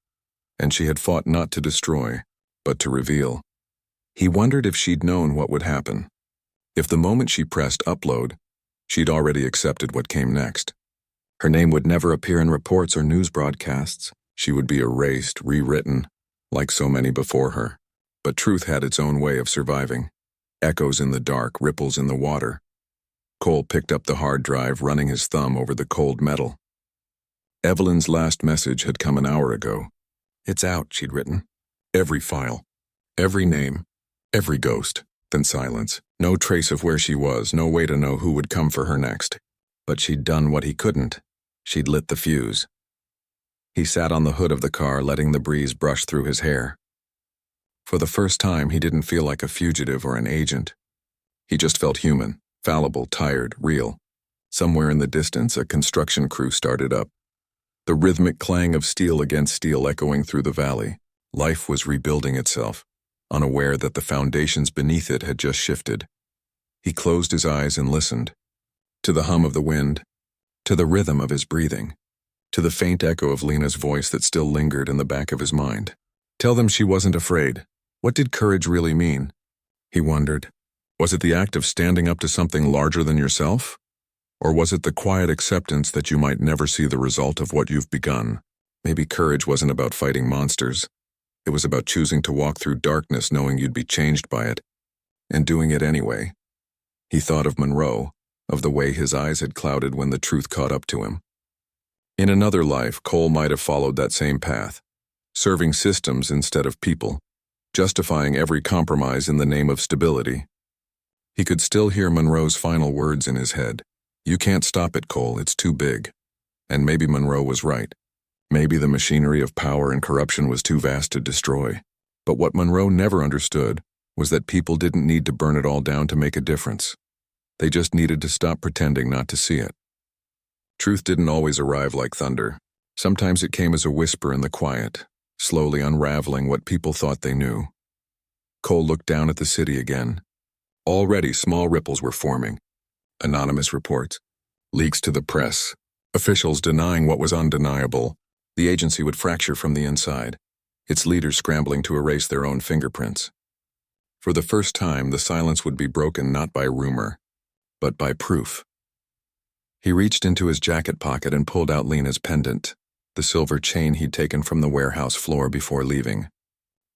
and she had fought not to destroy, but to reveal. He wondered if she'd known what would happen. If the moment she pressed upload, she'd already accepted what came next. Her name would never appear in reports or news broadcasts. She would be erased, rewritten, like so many before her. But truth had its own way of surviving. Echoes in the dark, ripples in the water. Cole picked up the hard drive, running his thumb over the cold metal. Evelyn's last message had come an hour ago. "It's out," she'd written. Every file, every name, every ghost. Then silence. No trace of where she was, no way to know who would come for her next. But she'd done what he couldn't. She'd lit the fuse. He sat on the hood of the car, letting the breeze brush through his hair. For the first time, he didn't feel like a fugitive or an agent. He just felt human, fallible, tired, real. Somewhere in the distance, a construction crew started up. The rhythmic clang of steel against steel echoing through the valley. Life was rebuilding itself, unaware that the foundations beneath it had just shifted. He closed his eyes and listened. To the hum of the wind, to the rhythm of his breathing, to the faint echo of Lena's voice that still lingered in the back of his mind. Tell them she wasn't afraid. What did courage really mean? He wondered. Was it the act of standing up to something larger than yourself? Or was it the quiet acceptance that you might never see the result of what you've begun? Maybe courage wasn't about fighting monsters. It was about choosing to walk through darkness knowing you'd be changed by it, and doing it anyway. He thought of Monroe, of the way his eyes had clouded when the truth caught up to him. In another life, Cole might have followed that same path, serving systems instead of people, justifying every compromise in the name of stability. He could still hear Monroe's final words in his head. "You can't stop it, Cole, it's too big." And maybe Monroe was right. Maybe the machinery of power and corruption was too vast to destroy. But what Monroe never understood was that people didn't need to burn it all down to make a difference. They just needed to stop pretending not to see it. Truth didn't always arrive like thunder. Sometimes it came as a whisper in the quiet, slowly unraveling what people thought they knew. Cole looked down at the city again. Already small ripples were forming. Anonymous reports, leaks to the press, officials denying what was undeniable. The agency would fracture from the inside, its leaders scrambling to erase their own fingerprints. For the first time, the silence would be broken not by rumor, but by proof. He reached into his jacket pocket and pulled out Lena's pendant, the silver chain he'd taken from the warehouse floor before leaving.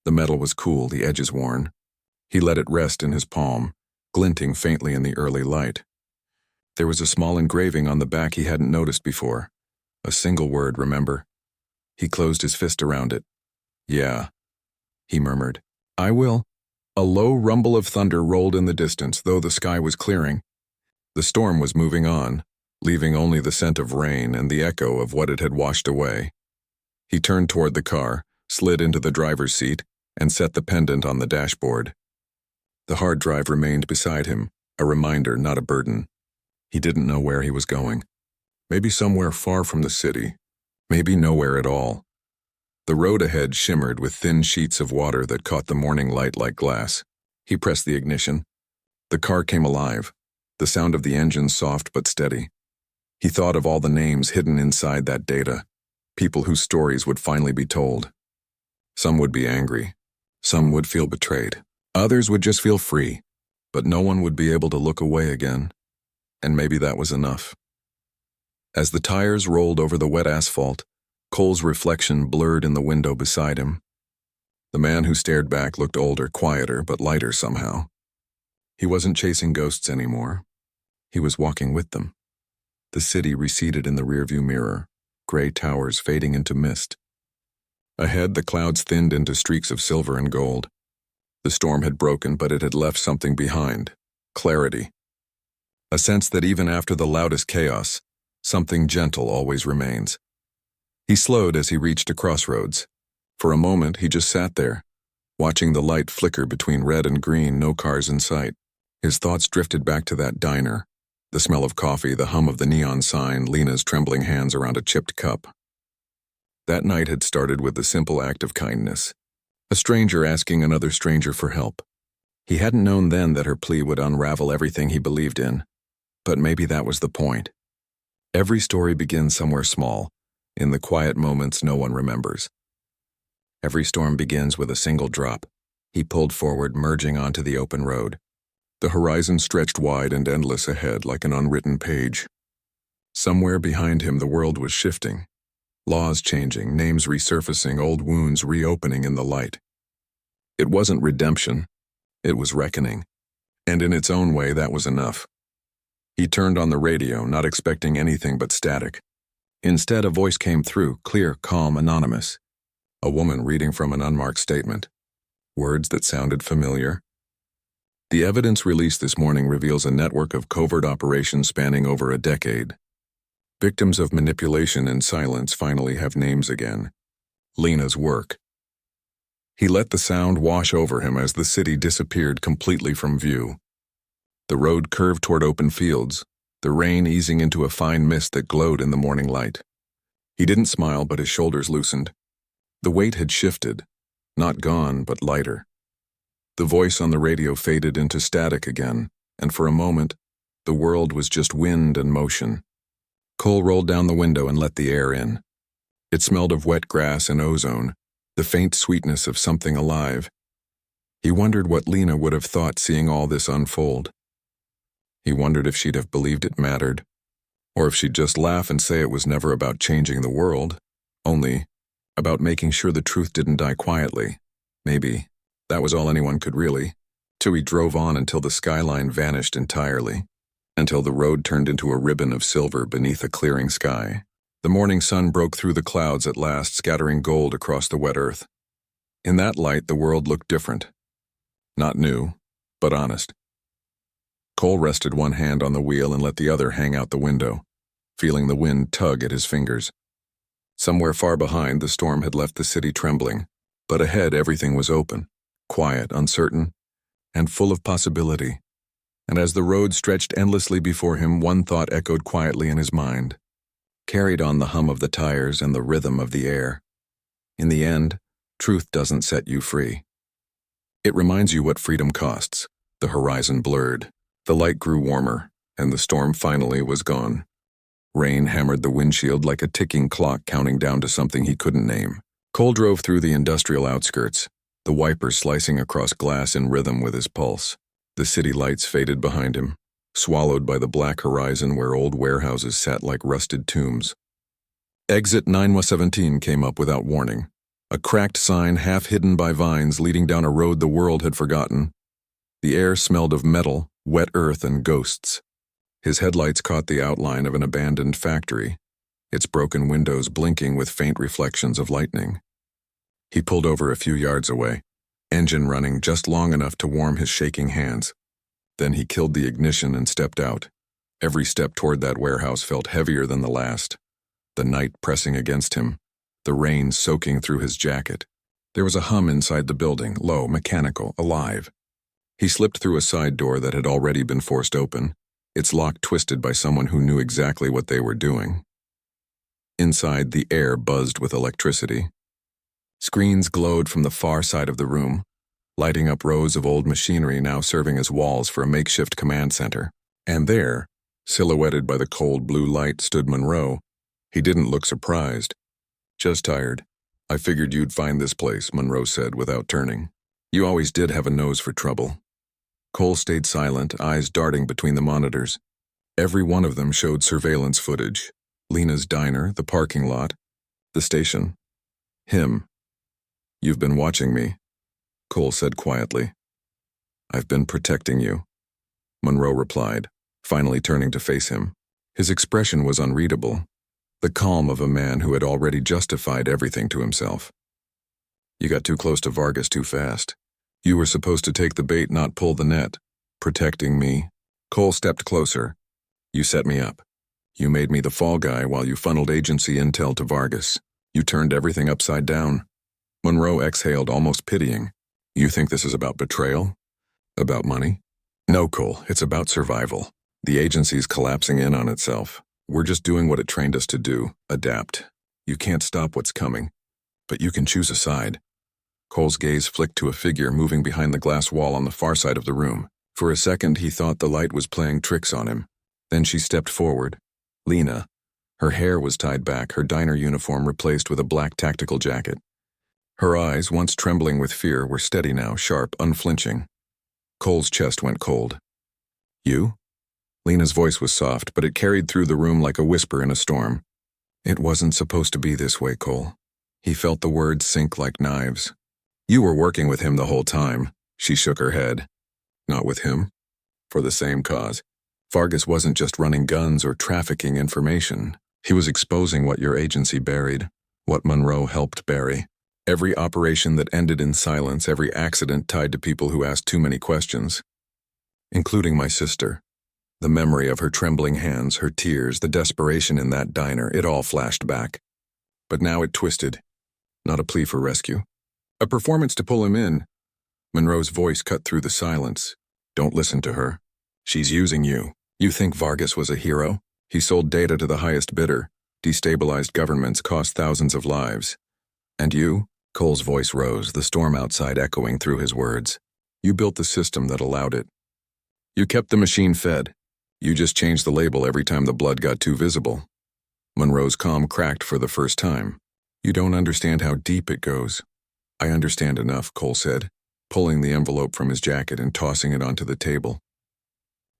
The metal was cool, the edges worn. He let it rest in his palm, glinting faintly in the early light. There was a small engraving on the back he hadn't noticed before. A single word, remember? He closed his fist around it. "Yeah," he murmured. "I will." A low rumble of thunder rolled in the distance, though the sky was clearing. The storm was moving on, leaving only the scent of rain and the echo of what it had washed away. He turned toward the car, slid into the driver's seat, and set the pendant on the dashboard. The hard drive remained beside him, a reminder, not a burden. He didn't know where he was going. Maybe somewhere far from the city. Maybe nowhere at all. The road ahead shimmered with thin sheets of water that caught the morning light like glass. He pressed the ignition. The car came alive, the sound of the engine soft but steady. He thought of all the names hidden inside that data, people whose stories would finally be told. Some would be angry. Some would feel betrayed. Others would just feel free. But no one would be able to look away again. And maybe that was enough. As the tires rolled over the wet asphalt, Cole's reflection blurred in the window beside him. The man who stared back looked older, quieter, but lighter somehow. He wasn't chasing ghosts anymore. He was walking with them. The city receded in the rearview mirror, gray towers fading into mist. Ahead, the clouds thinned into streaks of silver and gold. The storm had broken, but it had left something behind. Clarity. A sense that even after the loudest chaos, something gentle always remains. He slowed as he reached a crossroads. For a moment, he just sat there, watching the light flicker between red and green, no cars in sight. His thoughts drifted back to that diner, the smell of coffee, the hum of the neon sign, Lena's trembling hands around a chipped cup. That night had started with a simple act of kindness, a stranger asking another stranger for help. He hadn't known then that her plea would unravel everything he believed in, but maybe that was the point. Every story begins somewhere small, in the quiet moments no one remembers. Every storm begins with a single drop. He pulled forward, merging onto the open road. The horizon stretched wide and endless ahead like an unwritten page. Somewhere behind him the world was shifting. Laws changing, names resurfacing, old wounds reopening in the light. It wasn't redemption. It was reckoning. And in its own way, that was enough. He turned on the radio, not expecting anything but static. Instead, a voice came through, clear, calm, anonymous. A woman reading from an unmarked statement. Words that sounded familiar. The evidence released this morning reveals a network of covert operations spanning over a decade. Victims of manipulation and silence finally have names again. Lena's work. He let the sound wash over him as the city disappeared completely from view. The road curved toward open fields, the rain easing into a fine mist that glowed in the morning light. He didn't smile, but his shoulders loosened. The weight had shifted, not gone, but lighter. The voice on the radio faded into static again, and for a moment, the world was just wind and motion. Cole rolled down the window and let the air in. It smelled of wet grass and ozone, the faint sweetness of something alive. He wondered what Lena would have thought seeing all this unfold. He wondered if she'd have believed it mattered, or if she'd just laugh and say it was never about changing the world, only about making sure the truth didn't die quietly. Maybe that was all anyone could really. Till he drove on until the skyline vanished entirely. until the road turned into a ribbon of silver beneath a clearing sky. The morning sun broke through the clouds at last, scattering gold across the wet earth. In that light, the world looked different. Not new, but honest. Cole rested one hand on the wheel and let the other hang out the window, feeling the wind tug at his fingers. Somewhere far behind, the storm had left the city trembling, but ahead everything was open, quiet, uncertain, and full of possibility. And as the road stretched endlessly before him, one thought echoed quietly in his mind, carried on the hum of the tires and the rhythm of the air. In the end, truth doesn't set you free. It reminds you what freedom costs. The horizon blurred, the light grew warmer, and the storm finally was gone. Rain hammered the windshield like a ticking clock counting down to something he couldn't name. Cole drove through the industrial outskirts, the wipers slicing across glass in rhythm with his pulse. The city lights faded behind him, swallowed by the black horizon where old warehouses sat like rusted tombs. Exit 917 came up without warning, a cracked sign half hidden by vines leading down a road the world had forgotten. The air smelled of metal, wet earth, and ghosts. His headlights caught the outline of an abandoned factory, its broken windows blinking with faint reflections of lightning. He pulled over a few yards away, engine running just long enough to warm his shaking hands. Then he killed the ignition and stepped out. Every step toward that warehouse felt heavier than the last, the night pressing against him, the rain soaking through his jacket. There was a hum inside the building, low, mechanical, alive. He slipped through a side door that had already been forced open, its lock twisted by someone who knew exactly what they were doing. Inside, the air buzzed with electricity. Screens glowed from the far side of the room, lighting up rows of old machinery now serving as walls for a makeshift command center. And there, silhouetted by the cold blue light, stood Monroe. He didn't look surprised. "Just tired. I figured you'd find this place," Monroe said without turning. "You always did have a nose for trouble." Cole stayed silent, eyes darting between the monitors. Every one of them showed surveillance footage. Lena's diner, the parking lot, the station. Him. "You've been watching me," Cole said quietly. "I've been protecting you," Monroe replied, finally turning to face him. His expression was unreadable, the calm of a man who had already justified everything to himself. "You got too close to Vargas too fast. You were supposed to take the bait, not pull the net. Protecting me." Cole stepped closer. "You set me up. You made me the fall guy while you funneled agency intel to Vargas. You turned everything upside down." Monroe exhaled, almost pitying. "You think this is about betrayal? About money?" "No, Cole, it's about survival. The agency's collapsing in on itself. We're just doing what it trained us to do, adapt. You can't stop what's coming, but you can choose a side." Cole's gaze flicked to a figure moving behind the glass wall on the far side of the room. For a second, he thought the light was playing tricks on him. Then she stepped forward. Lena. Her hair was tied back, her diner uniform replaced with a black tactical jacket. Her eyes, once trembling with fear, were steady now, sharp, unflinching. Cole's chest went cold. "You?" Lena's voice was soft, but it carried through the room like a whisper in a storm. "It wasn't supposed to be this way, Cole." He felt the words sink like knives. "You were working with him the whole time." She shook her head. "Not with him. For the same cause. Vargas wasn't just running guns or trafficking information. He was exposing what your agency buried, what Monroe helped bury. Every operation that ended in silence, every accident tied to people who asked too many questions. Including my sister. The memory of her trembling hands, her tears, the desperation in that diner, it all flashed back. But now it twisted. Not a plea for rescue. A performance to pull him in. Monroe's voice cut through the silence. "Don't listen to her. She's using you. You think Vargas was a hero? He sold data to the highest bidder, destabilized governments, cost thousands of lives. And you?" Cole's voice rose, the storm outside echoing through his words. "You built the system that allowed it. You kept the machine fed. You just changed the label every time the blood got too visible." Monroe's calm cracked for the first time. "You don't understand how deep it goes." "I understand enough," Cole said, pulling the envelope from his jacket and tossing it onto the table.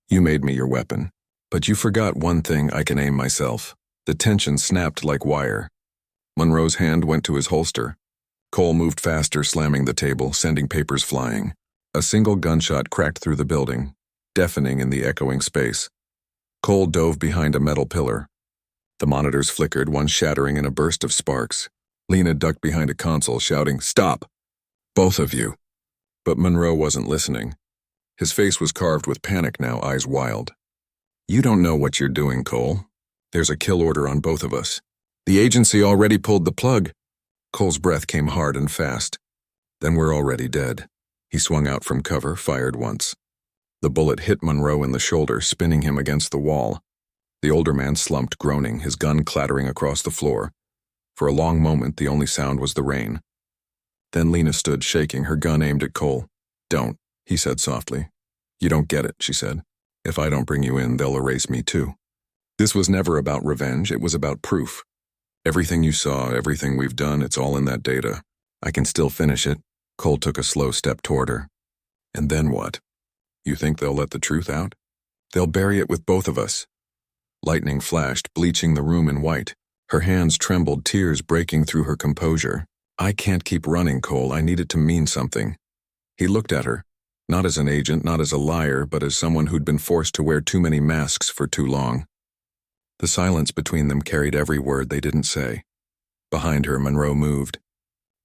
"You made me your weapon. But you forgot one thing: I can aim myself." The tension snapped like wire. Monroe's hand went to his holster. Cole moved faster, slamming the table, sending papers flying. A single gunshot cracked through the building, deafening in the echoing space. Cole dove behind a metal pillar. The monitors flickered, one shattering in a burst of sparks. Lena ducked behind a console, shouting, "Stop! Both of you!" But Monroe wasn't listening. His face was carved with panic now, eyes wild. "You don't know what you're doing, Cole. There's a kill order on both of us. The agency already pulled the plug." Cole's breath came hard and fast. "Then we're already dead." He swung out from cover, fired once. The bullet hit Monroe in the shoulder, spinning him against the wall. The older man slumped, groaning, his gun clattering across the floor. For a long moment, the only sound was the rain. Then Lena stood, shaking, her gun aimed at Cole. "Don't," he said softly. "You don't get it," she said. "If I don't bring you in, they'll erase me too." This was never about revenge, it was about proof. "Everything you saw, everything we've done, it's all in that data. I can still finish it." Cole took a slow step toward her. "And then what? You think they'll let the truth out? They'll bury it with both of us." Lightning flashed, bleaching the room in white. Her hands trembled, tears breaking through her composure. "I can't keep running, Cole. I need it to mean something." He looked at her, not as an agent, not as a liar, but as someone who'd been forced to wear too many masks for too long. The silence between them carried every word they didn't say. Behind her, Monroe moved.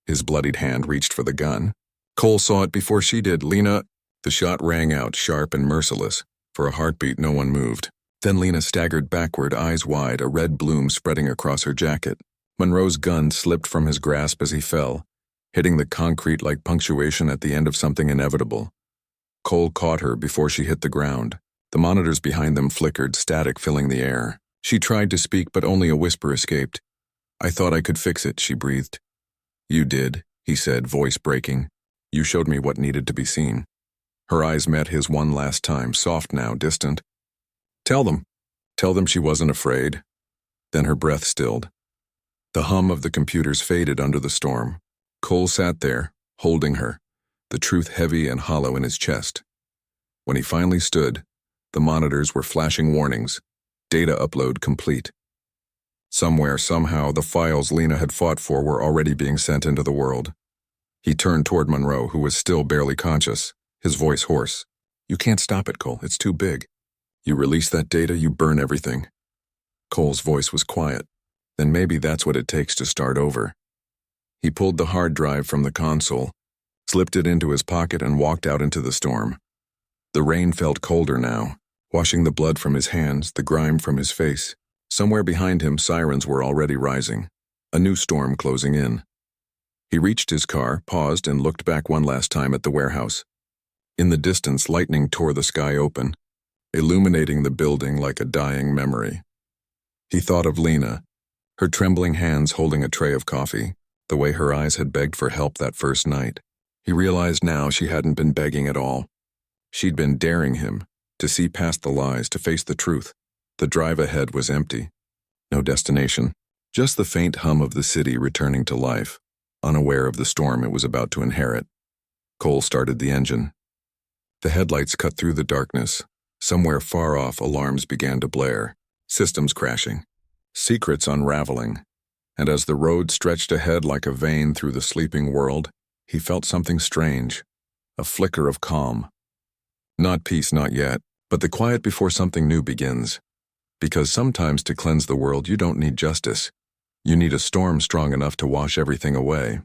His bloodied hand reached for the gun. Cole saw it before she did. "Lena!" The shot rang out, sharp and merciless. For a heartbeat, no one moved. Then Lena staggered backward, eyes wide, a red bloom spreading across her jacket. Monroe's gun slipped from his grasp as he fell, hitting the concrete like punctuation at the end of something inevitable. Cole caught her before she hit the ground. The monitors behind them flickered, static filling the air. She tried to speak, but only a whisper escaped. "I thought I could fix it," she breathed. "You did," he said, voice breaking. "You showed me what needed to be seen." Her eyes met his one last time, soft now, distant. Tell them she wasn't afraid." Then her breath stilled. The hum of the computers faded under the storm. Cole sat there, holding her, the truth heavy and hollow in his chest. When he finally stood, the monitors were flashing warnings. Data upload complete. Somewhere, somehow, the files Lena had fought for were already being sent into the world. He turned toward Monroe, who was still barely conscious, his voice hoarse. "You can't stop it, Cole. It's too big. You release that data, you burn everything." Cole's voice was quiet. "Then maybe that's what it takes to start over." He pulled the hard drive from the console, slipped it into his pocket, and walked out into the storm. The rain felt colder now, washing the blood from his hands, the grime from his face. Somewhere behind him, sirens were already rising, a new storm closing in. He reached his car, paused, and looked back one last time at the warehouse. In the distance, lightning tore the sky open, illuminating the building like a dying memory. He thought of Lena, her trembling hands holding a tray of coffee, the way her eyes had begged for help that first night. He realized now she hadn't been begging at all. She'd been daring him to see past the lies, to face the truth. The drive ahead was empty. No destination, just the faint hum of the city returning to life, unaware of the storm it was about to inherit. Cole started the engine. The headlights cut through the darkness. Somewhere far off, alarms began to blare, systems crashing, secrets unraveling. And as the road stretched ahead like a vein through the sleeping world, he felt something strange, a flicker of calm. Not peace, not yet, but the quiet before something new begins. Because sometimes to cleanse the world, you don't need justice. You need a storm strong enough to wash everything away.